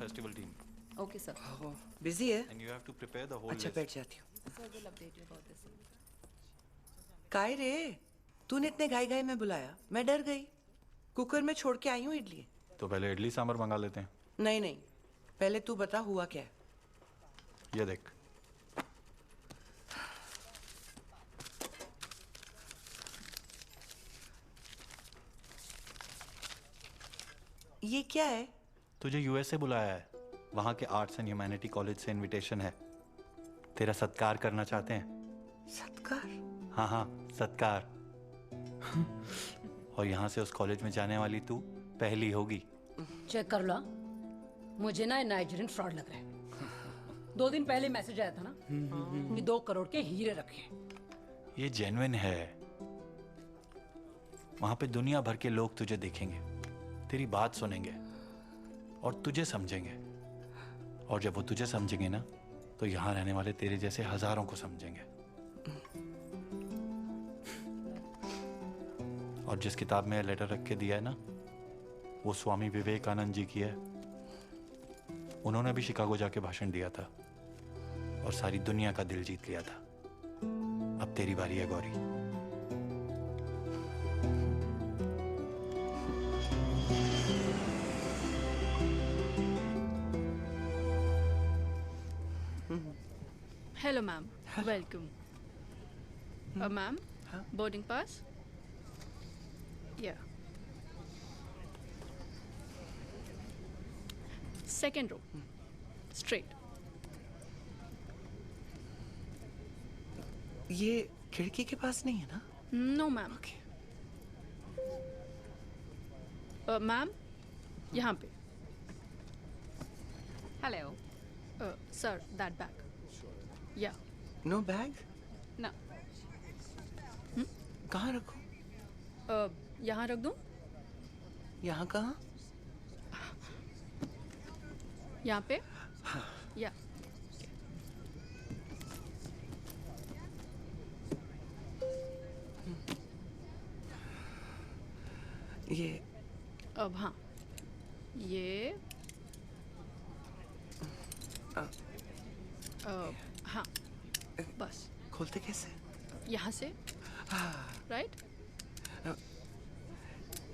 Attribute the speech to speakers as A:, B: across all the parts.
A: festival team.
B: Okay, sir.
C: Busy है?
A: And you have to prepare the whole
C: अच्छा
A: list.
C: बैठ जाती हूँ।
B: Sir will update you about this.
C: काय रे, तूने इतने घाई घाई में बुलाया, मैं डर गई। कुकर में छोड़ के आई हूँ इडली।
A: तो पहले इडली सांभर मंगा लेते हैं।
C: नहीं नहीं, पहले तू बता हुआ क्या है।
A: ये देख।
C: ये क्या है?
A: तुझे यूएस से बुलाया है। वहाँ के आर्ट्स एंड ह्यूमैनिटी कॉलेज से इनविटेशन है। तेरा सत्कार करना चाहते हैं।
C: सत्कार?
A: हाँ हाँ, सत्कार। और यहाँ से उस कॉलेज में जाने वाली तू पहली होगी।
D: चेक कर लो। मुझे ना नाइजीरियन फ्रॉड लग रहा है। 2 दिन पहले मैसेज आया था ना कि 2 करोड़ के हीरे रखे।
A: ये जेन्युइन है। वहां पे दुनिया भर के लोग तुझे देखेंगे, तेरी बात सुनेंगे और तुझे समझेंगे। और जब वो तुझे समझेंगे ना, तो यहाँ रहने वाले तेरे जैसे हजारों को समझेंगे। और जिस किताब में लेटर रख के दिया है ना, वो स्वामी विवेकानंद जी की है। उन्होंने भी शिकागो जाके भाषण दिया था और सारी दुनिया का दिल जीत लिया था। अब तेरी बारी है Gauri.
E: Hello, ma'am. Welcome. Ma'am, boarding pass? Yeah. Second row. Straight.
C: ये खिड़की के पास नहीं है ना?
E: No, ma'am. Ma'am, यहाँ पे.
B: Hello.
E: Sir, that bag. Yeah.
C: No bag?
E: No.
C: कहाँ रखूं?
E: यहाँ रख दूँ?
C: यहाँ कहाँ?
E: यहाँ पे? या
C: ये
E: अब हाँ, ये हाँ, बस
C: खोलते कैसे?
E: यहाँ से, राइट?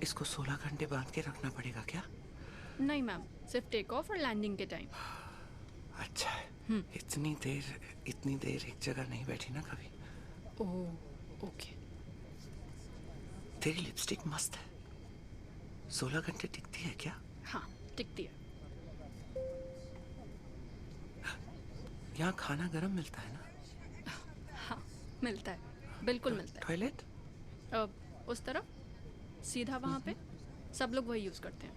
C: इसको 16 घंटे बांध के रखना पड़ेगा क्या?
E: नहीं मैम, सिर्फ टेक ऑफ और लैंडिंग के टाइम।
C: अच्छा है। इतनी देर एक जगह नहीं बैठी ना कभी।
E: ओह, ओके।
C: तेरी लिपस्टिक मस्त है। 16 घंटे टिकती है क्या?
E: हाँ, टिकती है।
C: यहाँ खाना गरम मिलता है ना?
E: हाँ, मिलता है, बिल्कुल मिलता है।
C: टॉयलेट?
E: उस तरफ, सीधा वहाँ पे, सब लोग वही यूज करते हैं।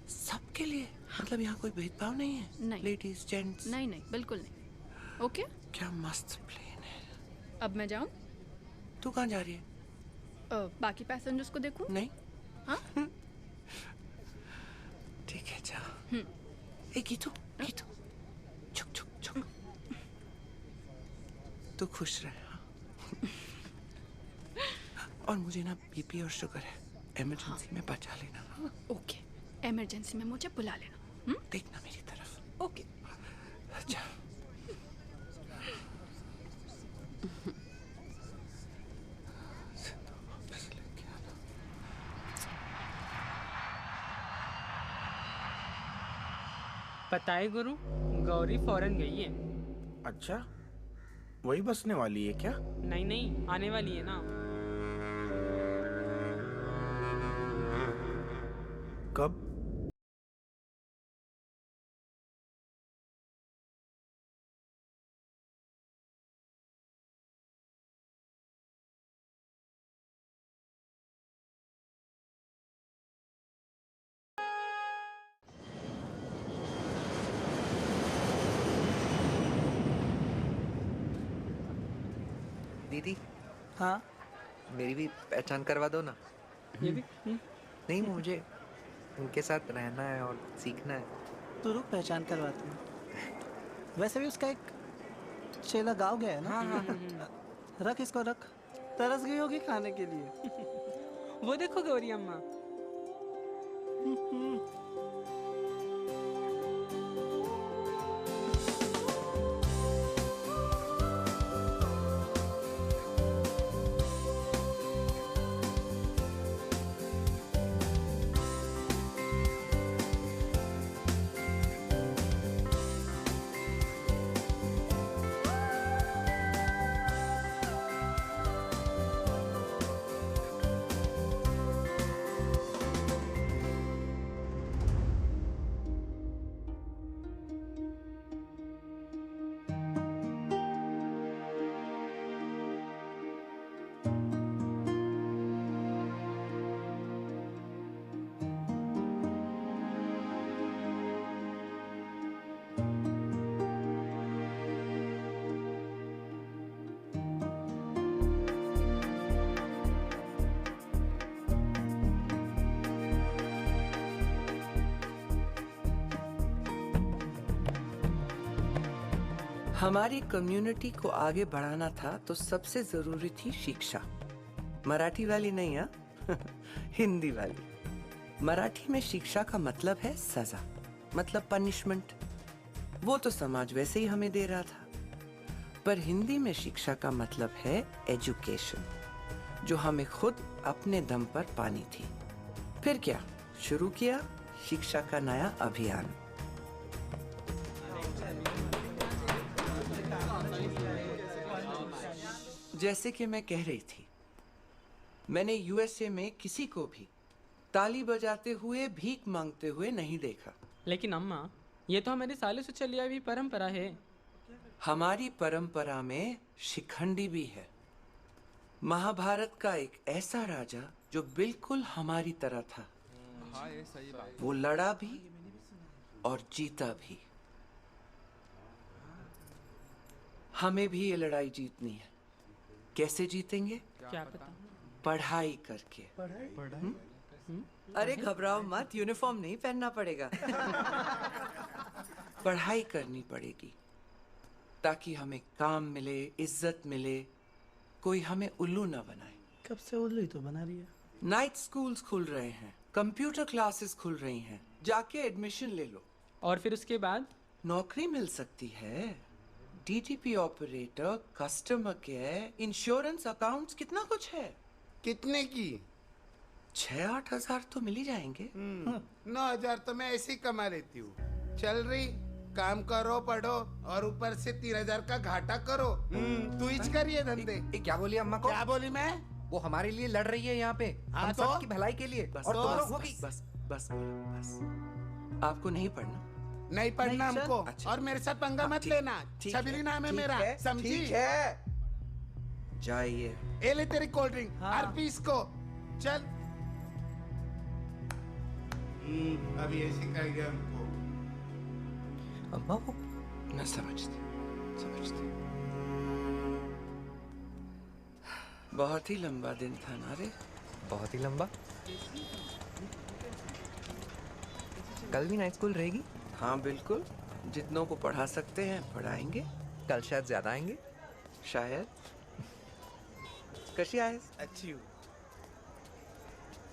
C: सबके लिए? मतलब यहाँ कोई भेदभाव नहीं है?
E: नहीं।
C: Ladies, gents?
E: नहीं नहीं, बिल्कुल नहीं। ओके?
C: क्या मस्त प्लेन है।
E: अब मैं जाऊँ?
C: तू कहाँ जा रही है?
E: बाकी पैसेंजर्स को देखूँ?
C: नहीं।
E: हाँ?
C: ठीक है जा। ए गीतू, गीतू, छुक छुक छुक। तू खुश रहे। हाँ? और मुझे ना बीपी और शुगर है, इमरजेंसी में बचा लेना। हाँ?
E: ओके, इमरजेंसी में मुझे बुला लेना।
C: देखना मेरी तरफ।
E: ओके।
C: अच्छा।
F: पता है गुरु, गौरी फौरन गई है।
G: अच्छा, वही बसने वाली है क्या?
F: नहीं नहीं, आने वाली है ना।
G: कब?
H: दीदी,
C: हाँ?
H: मेरी भी पहचान करवा दो ना।
F: ये भी
H: नहीं, मुझे उनके साथ रहना है और सीखना है।
C: तो रुक, पहचान करवाती हूँ। वैसे भी उसका एक चेला गाँव गया है ना? रख इसको, रख। तरस गई होगी खाने के लिए।
F: वो देखो गौरी अम्मा।
I: हमारी कम्युनिटी को आगे बढ़ाना था तो सबसे जरूरी थी शिक्षा। मराठी वाली नहीं, हाँ हिंदी वाली। मराठी में शिक्षा का मतलब है सजा, मतलब पनिशमेंट। वो तो समाज वैसे ही हमें दे रहा था। पर हिंदी में शिक्षा का मतलब है एजुकेशन, जो हमें खुद अपने दम पर पानी थी। फिर क्या शुरू किया? शिक्षा का नया अभियान। जैसे कि मैं कह रही थी, मैंने यूएसए में किसी को भी ताली बजाते हुए, भीख मांगते हुए नहीं देखा।
F: लेकिन अम्मा, ये तो हमारी सालों से चली आ रही परंपरा है।
I: हमारी परंपरा में शिखंडी भी है। महाभारत का एक ऐसा राजा जो बिल्कुल हमारी तरह था। वो लड़ा भी और जीता भी। हमें भी ये लड़ाई जीतनी है। कैसे जीतेंगे?
F: क्या पता।
I: पढ़ाई करके।
H: अरे घबराओ मत, यूनिफॉर्म नहीं पहनना पड़ेगा।
I: पढ़ाई करनी पड़ेगी ताकि हमें काम मिले, इज्जत मिले, कोई हमें उल्लू ना बनाए।
C: कब से उल्लू ही तो बना रही है।
I: नाइट स्कूल्स खुल रहे हैं, कंप्यूटर क्लासेस खुल रही हैं, जाके एडमिशन ले लो।
F: और फिर उसके बाद
I: नौकरी मिल सकती है। DTP operator, customer care, insurance, accounts, कितना कुछ है।
J: कितने की?
I: 6-8 हजार तो मिल ही जाएंगे।
J: 9,000 तो मैं ऐसे ही कमा लेती हूँ। चल रही, काम करो, पढ़ो और ऊपर से 3,000 का घाटा करो। तू ही करिए धंधे।
H: क्या बोली अम्मा को?
J: क्या बोली मैं?
H: वो हमारे लिए लड़ रही है यहाँ पे,
J: हाँ
H: हम
J: तो?
H: सबकी भलाई के लिए।
I: बस
H: और
I: बस,
H: तुम लोगों की
I: बस बस बस। आपको नहीं पढ़ना?
J: नहीं पढ़ना
C: नहीं,
J: हमको।
I: अच्छा।
J: और मेरे साथ पंगा मत लेना।
I: ठीक
J: छबीली
I: है,
J: नाम है
I: ठीक
J: मेरा,
I: है,
J: समझी?
I: ठीक है। जाइए।
J: ए ले तेरी कोल्ड ड्रिंक,
C: हाँ।
J: हर पीस को। चल। अभी ऐसे करेंगे हमको।
H: अम्मा वो
I: मैं समझती। बहुत ही लंबा दिन था ना रे।
H: बहुत ही लंबा। कल भी नाइट स्कूल रहेगी?
I: हाँ बिल्कुल, जितनों को पढ़ा सकते हैं पढ़ाएंगे।
H: कल शायद ज्यादा आएंगे।
I: शायद। कशी आहेस?
J: अच्छी हूँ।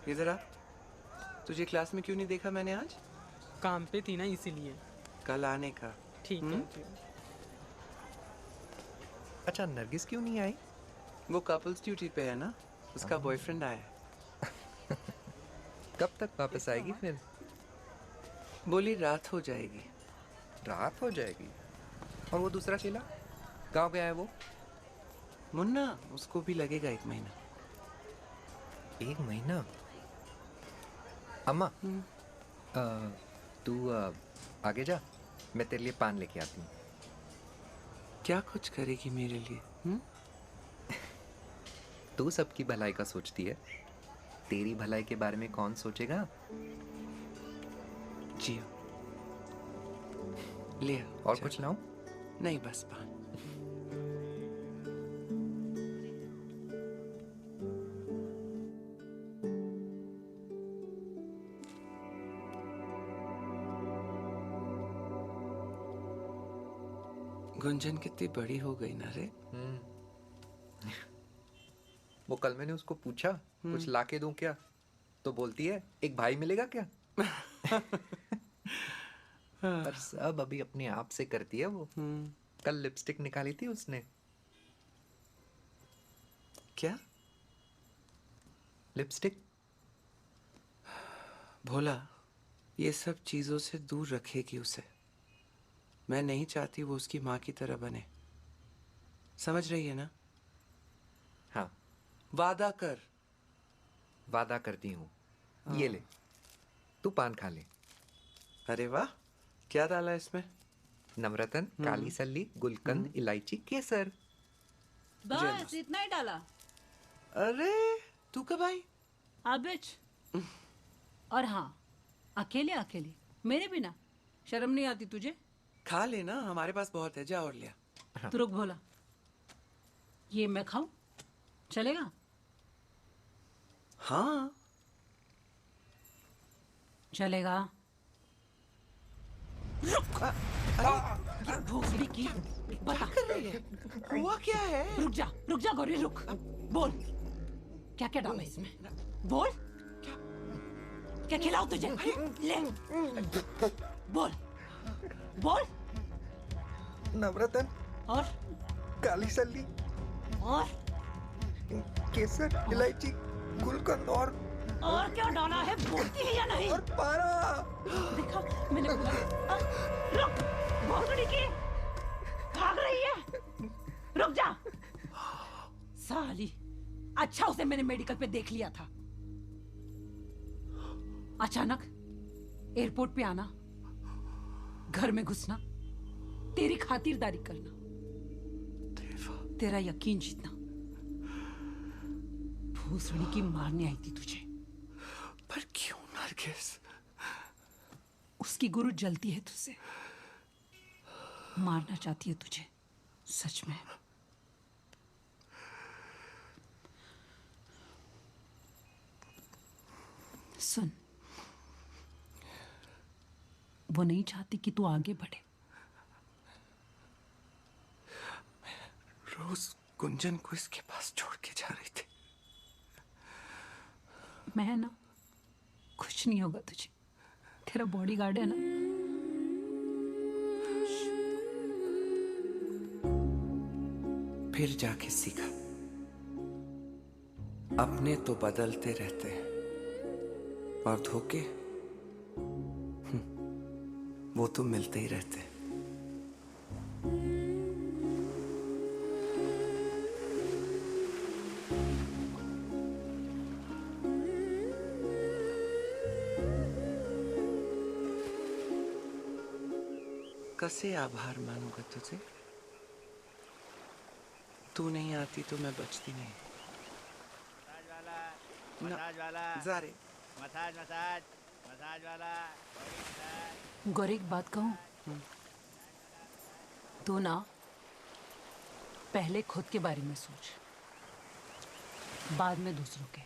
I: इधर आ। तुझे क्लास में क्यों नहीं देखा मैंने आज?
F: काम पे थी ना, इसीलिए।
I: कल आने का।
F: ठीक है।
H: अच्छा, नरगिस क्यों नहीं आई?
I: वो कपल्स ड्यूटी पे है ना, उसका बॉयफ्रेंड आया है।
H: कब तक वापस आएगी फिर?
I: बोली रात हो जाएगी।
H: रात हो जाएगी। और वो दूसरा चेला गाँव गया है वो?
I: मुन्ना, उसको भी लगेगा 1 महीना।
H: 1 महीना? अम्मा तू आगे जा, मैं तेरे लिए पान लेके आती हूँ।
I: क्या कुछ करेगी मेरे लिए?
H: तू सबकी भलाई का सोचती है, तेरी भलाई के बारे में कौन सोचेगा?
I: जियो। ले आ,
H: और
I: चल।
H: कुछ लाऊं?
I: नहीं, बस पान। गुंजन कितनी बड़ी हो गई ना रे।
H: वो कल मैंने उसको पूछा कुछ लाके दूं क्या, तो बोलती है एक भाई मिलेगा क्या। पर सब अभी अपने आप से करती है वो। कल लिपस्टिक निकाली थी उसने।
I: क्या?
H: लिपस्टिक।
I: भोला, ये सब चीजों से दूर रखेगी उसे। मैं नहीं चाहती वो उसकी माँ की तरह बने। समझ रही है ना?
H: हाँ,
I: वादा कर।
H: वादा करती हूँ। ये ले, तू पान खा ले।
I: अरे वाह, क्या डाला इसमें?
H: नवरत्न, काली सल्ली, गुलकंद, इलायची, केसर।
D: बस इतना ही डाला।
I: अरे तू कब आई?
D: बिच। और हाँ, अकेले अकेले मेरे बिना शर्म नहीं आती तुझे?
I: खा लेना, हमारे पास बहुत है, जा और लिया।
D: तू रुक भोला, ये मैं खाऊं? चलेगा?
I: हाँ
D: चलेगा।
I: अरे,
D: भोसड़ी की बता।
I: कर रही है? हुआ क्या है?
D: रुक जा गौरी, रुक। बोल, क्या क्या डाला इसमें? बोल, क्या खिलाऊं तुझे? ले, बोल, बोल।
H: नवरत्न
D: और
H: काली सल्ली
D: और
H: केसर इलायची गुलकंद और
D: क्या डाला है? बोलती है या नहीं?
H: और पारा।
D: देखा, मैंने बोला। रुक, भोसड़ी की भाग रही है। रुक जा साली। अच्छा उसे मैंने मेडिकल पे देख लिया था। अचानक एयरपोर्ट पे आना, घर में घुसना, तेरी खातिरदारी करना, तेरा यकीन जीतना। भूसड़ी की मारने आई थी तुझे।
I: पर क्यों नरगिस?
D: उसकी गुरु जलती है तुझसे, मारना चाहती है तुझे। सच में। सुन, वो नहीं चाहती कि तू आगे बढ़े।
I: रोज गुंजन को इसके पास छोड़ के जा रही थी।
D: मैं ना, कुछ नहीं होगा तुझे। तेरा बॉडीगार्ड है ना।
I: फिर जाके सीखा, अपने तो बदलते रहते हैं और धोखे वो तो मिलते ही रहते हैं। कैसे आभार मानूंगा तुझे? तू नहीं आती तो मैं बचती नहीं।
K: मसाज वाला
I: जा रे।
K: मसाज वाला।
D: गौरी, एक बात कहूं? तू ना पहले खुद के बारे में सोच, बाद में दूसरों के।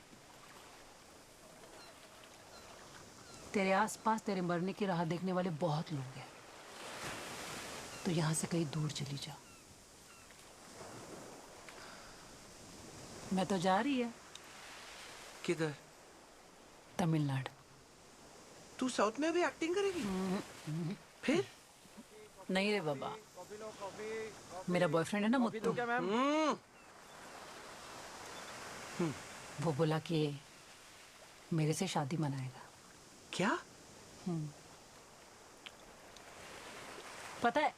D: तेरे आसपास तेरे मरने की राह देखने वाले बहुत लोग हैं, तो यहां से कहीं दूर चली जा। मैं तो जा रही है।
I: किधर?
D: तमिलनाडु।
I: तू साउथ में भी एक्टिंग करेगी? फिर?
D: नहीं रे बाबा, मेरा बॉयफ्रेंड है ना मुत्तू, वो बोला कि मेरे से शादी मनाएगा।
I: क्या?
D: पता है,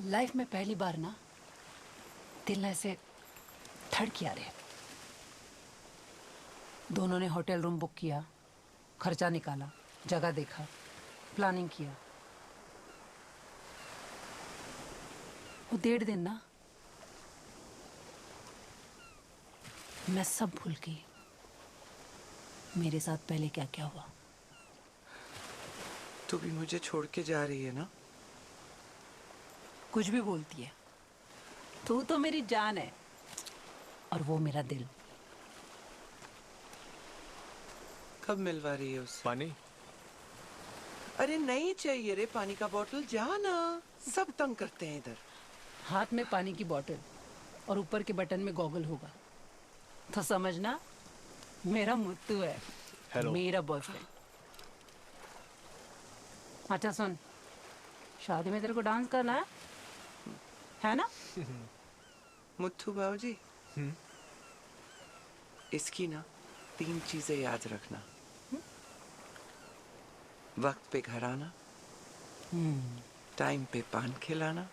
D: लाइफ में पहली बार ना दिल ऐसे धड़किया रहे। दोनों ने होटल रूम बुक किया, खर्चा निकाला, जगह देखा, प्लानिंग किया। वो 1.5 दिन ना मैं सब भूल गई, मेरे साथ पहले क्या क्या हुआ।
I: तू भी मुझे छोड़ के जा रही है ना?
D: कुछ भी बोलती है। तू तो मेरी जान है और वो मेरा दिल।
I: कब मिलवा रही है उससे?
A: पानी?
I: अरे नहीं चाहिए रे पानी का बोतल, जा ना। सब तंग करते हैं इधर।
D: हाथ में पानी की बोतल और ऊपर के बटन में गॉगल होगा तो समझना मेरा मुत्तू है।
A: Hello.
D: मेरा बॉयफ्रेंड। अच्छा सुन, शादी में तेरे को डांस करना है ना?
I: मुत्थू बाबूजी, इसकी ना 3 चीजें याद रखना। वक्त पे घर आना, टाइम पे पान खिलाना,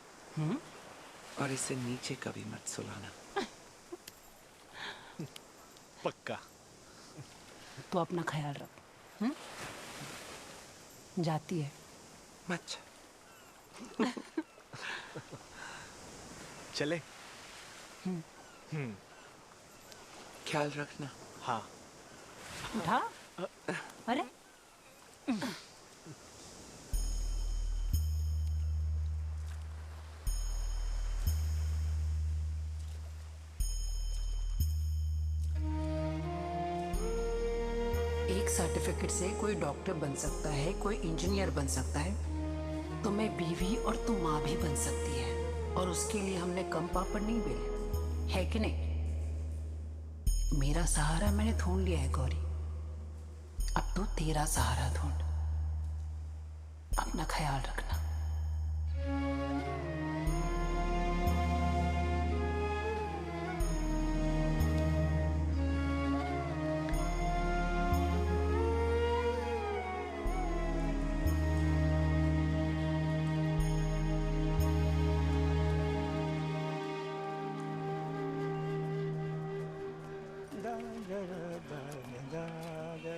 I: और इसे नीचे कभी मत सुलाना।
A: पक्का।
D: तो अपना ख्याल रख। जाती है।
I: अच्छा।
A: चले?
I: ख्याल रखना।
A: हाँ।
D: उठा। अरे एक सर्टिफिकेट से कोई डॉक्टर बन सकता है, कोई इंजीनियर बन सकता है, तो मैं बीवी और तू माँ भी बन सकती है, और उसके लिए हमने कम पापड़ नहीं बेले, है कि नहीं? मेरा सहारा मैंने ढूंढ लिया है गौरी, अब तू तेरा सहारा ढूंढ। अपना ख्याल रखना।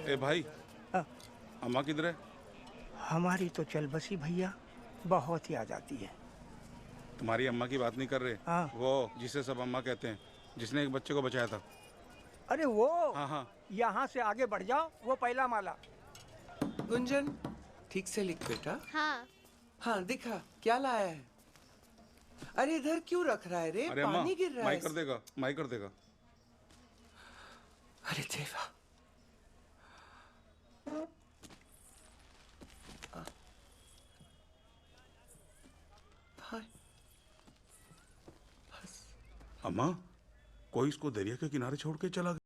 L: ए भाई, अम्मा किधर है?
M: हमारी तो चल बसी भैया, बहुत याद आती है।
L: तुम्हारी अम्मा की बात नहीं कर रहे?
M: हाँ।
L: वो जिसे सब अम्मा कहते हैं, जिसने एक बच्चे को बचाया था।
M: अरे वो,
L: हाँ हाँ,
M: यहाँ से आगे बढ़ जाओ, वो पहला माला।
I: गुंजन, ठीक से लिख बेटा।
N: हाँ।
I: हाँ दिखा, क्या लाया है? अरे इधर क्यों रख रहा है रे?
L: अरे अम्मा,
I: पानी गिर रहा है।
L: माई कर देगा, माई कर देगा।
I: अरे देवा,
L: अम्मा, कोई इसको दरिया के किनारे छोड़ के चला गया।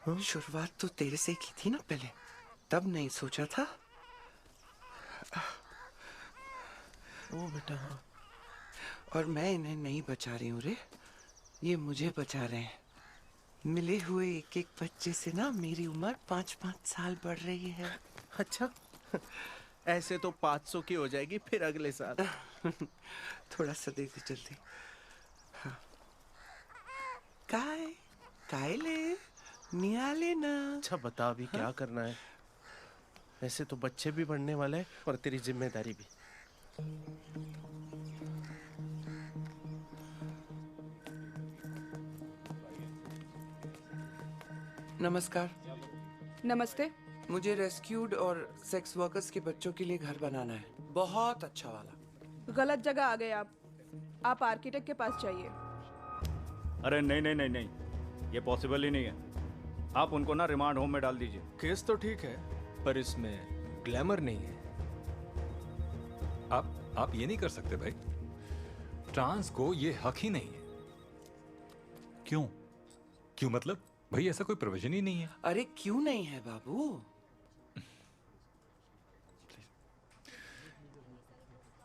I: शुरुआत तो तेरे से की थी ना पहले, तब नहीं सोचा था। ओ बेटा, और मैं इन्हें नहीं बचा रही हूँ रे, ये मुझे बचा रहे हैं। मिले हुए एक एक बच्चे से ना मेरी उम्र 5-5 साल बढ़ रही है।
G: अच्छा, ऐसे तो 500 की हो जाएगी फिर अगले साल।
I: थोड़ा सा दे दे जल्दी। हाँ। काय काय ले निया लेना।
G: अच्छा बता अभी क्या करना है? ऐसे तो बच्चे भी बढ़ने वाले हैं और तेरी जिम्मेदारी भी।
I: नमस्कार।
O: नमस्ते।
I: मुझे रेस्क्यूड और सेक्स वर्कर्स के बच्चों के लिए घर बनाना है, बहुत अच्छा वाला।
O: गलत जगह आ गए आप आर्किटेक्ट के पास चाहिए।
N: अरे नहीं नहीं नहीं नहीं, ये पॉसिबल ही नहीं है। आप उनको ना रिमांड होम में डाल दीजिए।
O: केस तो ठीक है, पर इसमें ग्लैमर नहीं है।
P: आप ये नहीं कर सकते भाई। ट्रांस को ये हक ही नहीं है।
A: क्यों?
P: क्यों मतलब? भाई ऐसा कोई प्रोविजन ही नहीं है।
I: अरे क्यों नहीं है बाबू?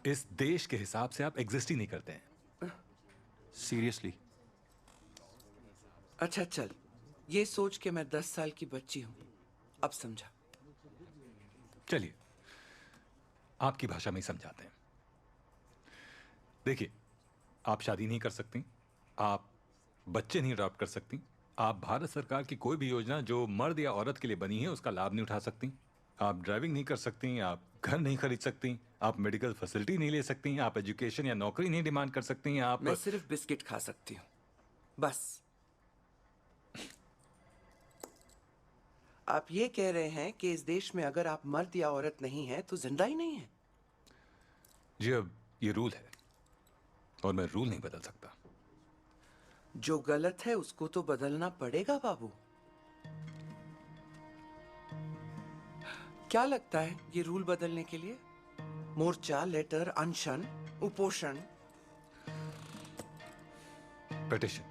P: इस देश के हिसाब से आप एग्जिस्ट ही नहीं करते हैं।
A: सीरियसली?
I: अच्छा चल, ये सोच के मैं 10 साल की बच्ची हूं, अब समझा।
P: चलिए आपकी भाषा में ही समझाते हैं। देखिए, आप शादी नहीं कर सकती, आप बच्चे नहीं अडॉप्ट कर सकती, आप भारत सरकार की कोई भी योजना जो मर्द या औरत के लिए बनी है उसका लाभ नहीं उठा सकती, आप ड्राइविंग नहीं कर सकती, आप घर नहीं खरीद सकती, आप मेडिकल फैसिलिटी नहीं ले सकती, आप एजुकेशन या नौकरी नहीं डिमांड कर सकती, आप
I: मैं सिर्फ बिस्किट खा सकती हूँ, बस। आप ये कह रहे हैं कि इस देश में अगर आप मर्द या औरत नहीं है तो जिंदा ही नहीं है?
P: जी, अब ये रूल है और मैं रूल नहीं बदल सकता।
I: जो गलत है उसको तो बदलना पड़ेगा बाबू। क्या लगता है ये रूल बदलने के लिए? मोर्चा, लेटर, अनशन, उपोषण?
P: पिटिशन,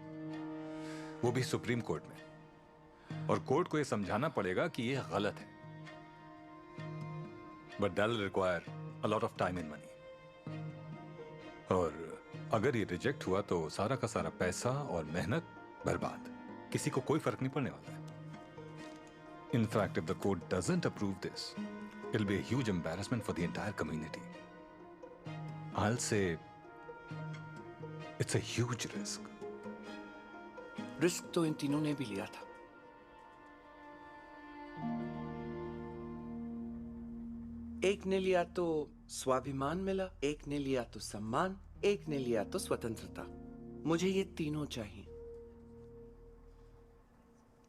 P: वो भी सुप्रीम कोर्ट में, और कोर्ट को ये समझाना पड़ेगा कि ये गलत है। But that will require a lot of time and money, और अगर ये रिजेक्ट हुआ तो सारा का सारा पैसा और मेहनत बर्बाद। किसी को कोई फर्क नहीं पड़ने वाला है। In fact, if the court doesn't approve this, it'll be a huge embarrassment for the entire community. I'll say it's a huge risk.
I: Risk तो इन तीनों ने भी लिया था। एक ने लिया तो स्वाभिमान मिला, एक ने लिया तो सम्मान, एक ने लिया तो स्वतंत्रता। मुझे ये तीनों चाहिए।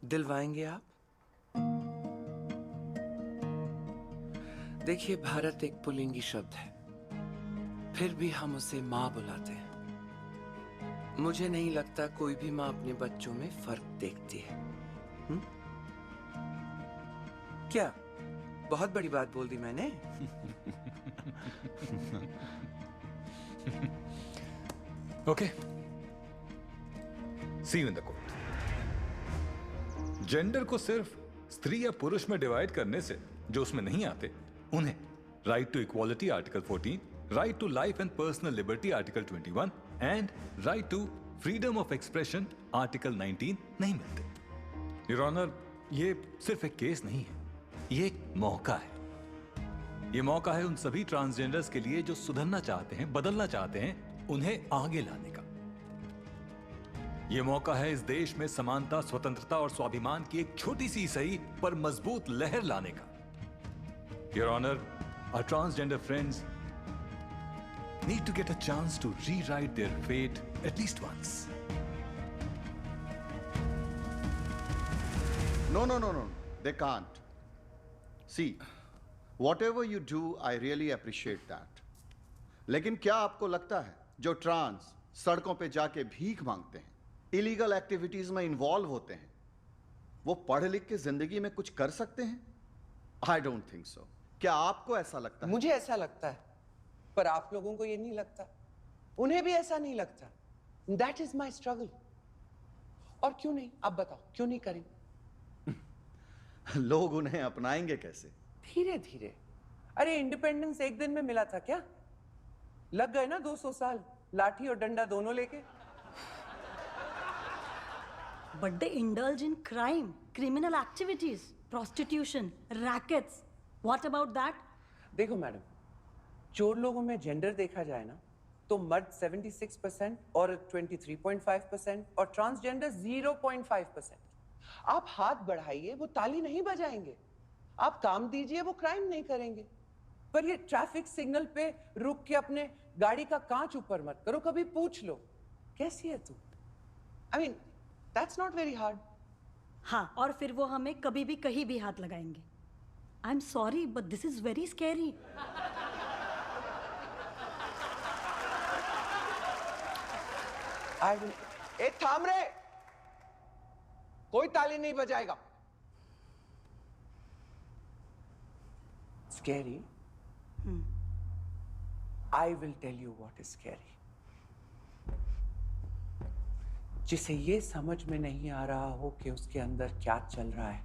I: दिलवाएंगे आप? देखिए, भारत एक पुल्लिंगी शब्द है, फिर भी हम उसे मां बुलाते हैं। मुझे नहीं लगता कोई भी मां अपने बच्चों में फर्क देखती है। क्या बहुत बड़ी बात बोल दी मैंने?
P: Okay. See you in the court. Gender को सिर्फ स्त्री या पुरुष में डिवाइड करने से जो उसमें नहीं आते, उन्हें right to equality article 14, right to life and personal liberty article 21 and right to freedom of expression article 19 नहीं मिलते। योर ऑनर, ये सिर्फ एक केस नहीं है, ये एक मौका है। ये मौका है उन सभी ट्रांसजेंडर्स के लिए जो सुधरना चाहते हैं, बदलना चाहते हैं, उन्हें आगे लाने का। ये मौका है इस देश में समानता, स्वतंत्रता और स्वाभिमान की एक छोटी सी सही पर मजबूत लहर लाने का। Your Honor, our transgender friends need to get a chance to rewrite their fate at least once.
Q: No. They can't. See, whatever you do, I really appreciate that. लेकिन क्या आपको लगता है जो ट्रांस सड़कों पे जाके भीख मांगते हैं, इलीगल एक्टिविटीज में इन्वॉल्व होते हैं, वो पढ़ लिख के जिंदगी में कुछ कर सकते हैं? I don't think so. क्या आपको ऐसा लगता है?
I: मुझे ऐसा लगता है, पर आप लोगों को ये नहीं लगता, उन्हें भी ऐसा नहीं लगता। That is my struggle. और क्यों नहीं, आप बताओ, क्यों नहीं करेंगे?
Q: लोग उन्हें अपनाएंगे कैसे?
I: धीरे धीरे। अरे इंडिपेंडेंस एक दिन में मिला था क्या? लग गए ना 200 साल, लाठी और डंडा दोनों लेके।
R: But they indulge in crime, criminal activities, prostitution, rackets. What about that?
I: देखो मैडम, चोर लोगों में जेंडर देखा जाए ना, तो मर्द 76% और 23.5% और ट्रांसजेंडर 0.5%। आप हाथ बढ़ाइए, वो ताली नहीं बजाएंगे। आप काम दीजिए, वो क्राइम नहीं करेंगे। पर ये ट्रैफिक सिग्नल पे रुक के अपने गाड़ी का कांच ऊपर मत करो, कभी पूछ लो कैसी है तू। I mean, that's not very hard.
R: हाँ, और फिर वो हमें कभी भी कहीं भी हाथ लगाएंगे। I'm sorry, but this is very scary.
I: I will ए थाम रे, कोई ताली नहीं बजाएगा। Scary? I will tell you what is scary. जिसे ये समझ में नहीं आ रहा हो कि उसके अंदर क्या चल रहा है,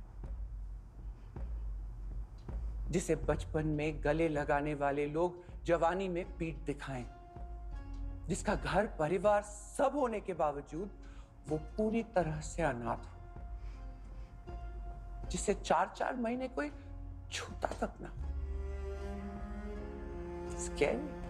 I: जिसे बचपन में गले लगाने वाले लोग जवानी में पीठ दिखाएं, जिसका घर परिवार सब होने के बावजूद वो पूरी तरह से अनाथ हो, जिसे 4-4 महीने कोई छूता तक ना। स्कैरी।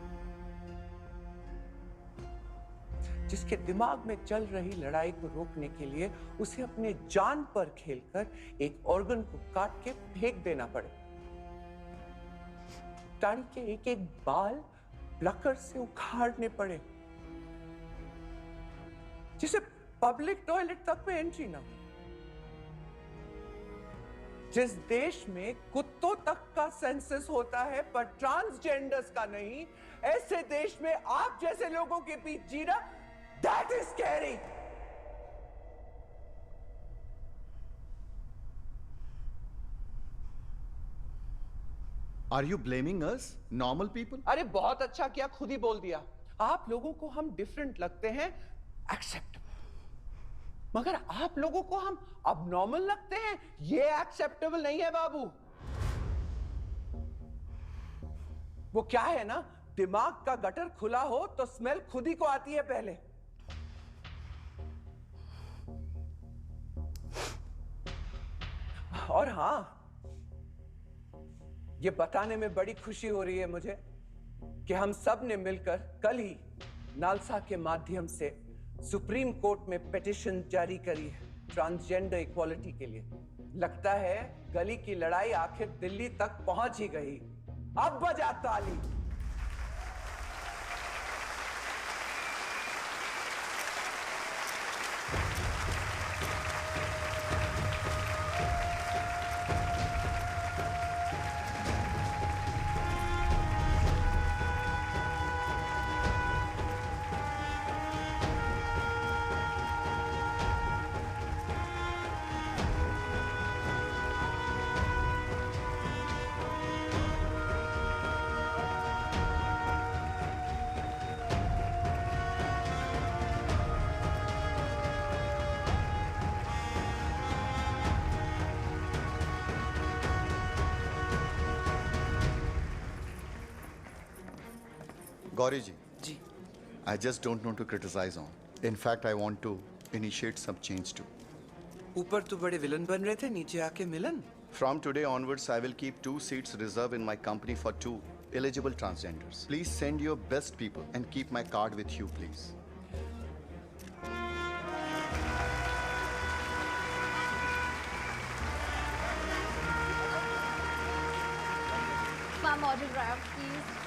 I: जिसके दिमाग में चल रही लड़ाई को रोकने के लिए उसे अपने जान पर खेलकर एक ऑर्गन को काट के फेंक देना पड़े, दाढ़ी के एक एक बाल प्लकर से उखाड़ने पड़े, जिसे पब्लिक टॉयलेट तक में एंट्री ना हो, जिस देश में कुत्तों तक का सेंसस होता है पर ट्रांसजेंडर्स का नहीं, ऐसे देश में आप जैसे लोगों के बीच जीना, that is scary.
Q: Are you blaming us, normal people?
I: अरे बहुत अच्छा किया, खुद ही बोल दिया। आप लोगों को हम डिफरेंट लगते हैं, एक्सेप्टेबल, मगर आप लोगों को हम अबनॉर्मल लगते हैं, ये एक्सेप्टेबल नहीं है बाबू। वो क्या है ना, दिमाग का गटर खुला हो तो स्मेल खुद ही को आती है पहले। और हां, ये बताने में बड़ी खुशी हो रही है मुझे कि हम सब ने मिलकर कल ही नालसा के माध्यम से सुप्रीम कोर्ट में पिटीशन जारी करी है ट्रांसजेंडर इक्वालिटी के लिए। लगता है गली की लड़ाई आखिर दिल्ली तक पहुंच ही गई। अब बजा ताली।
Q: Gauri ji, I just don't want to criticize on. In fact, I want to initiate some change too.
I: ऊपर तो बड़े विलन बन रहे थे, नीचे आके मिलन।
Q: From today onwards, I will keep 2 seats reserved in my company for 2 eligible transgenders. Please send your best people and keep my card with you, please.
B: Ma'am, autograph, please.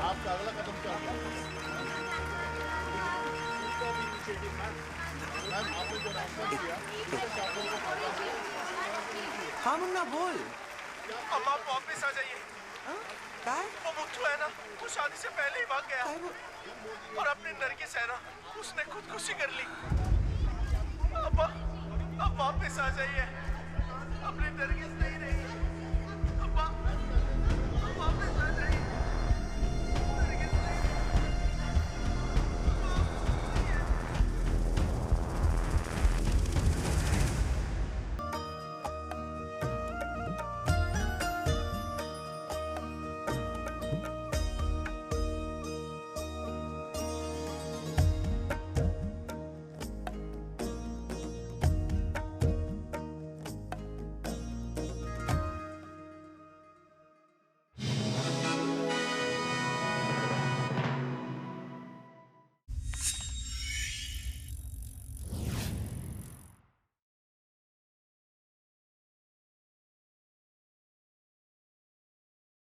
J: आपका अगला कदम क्या होगा?
I: हाँ मुन्ना बोल।
G: अम्मा आप वापस आ जाइए।
I: क्या है?
G: वो मुट्ठू है ना, वो शादी से पहले ही भाग गया और अपनी नरगिस है ना, उसने खुदकुशी कर ली। अब वापस आ जाइए, अपनी नरगिस नहीं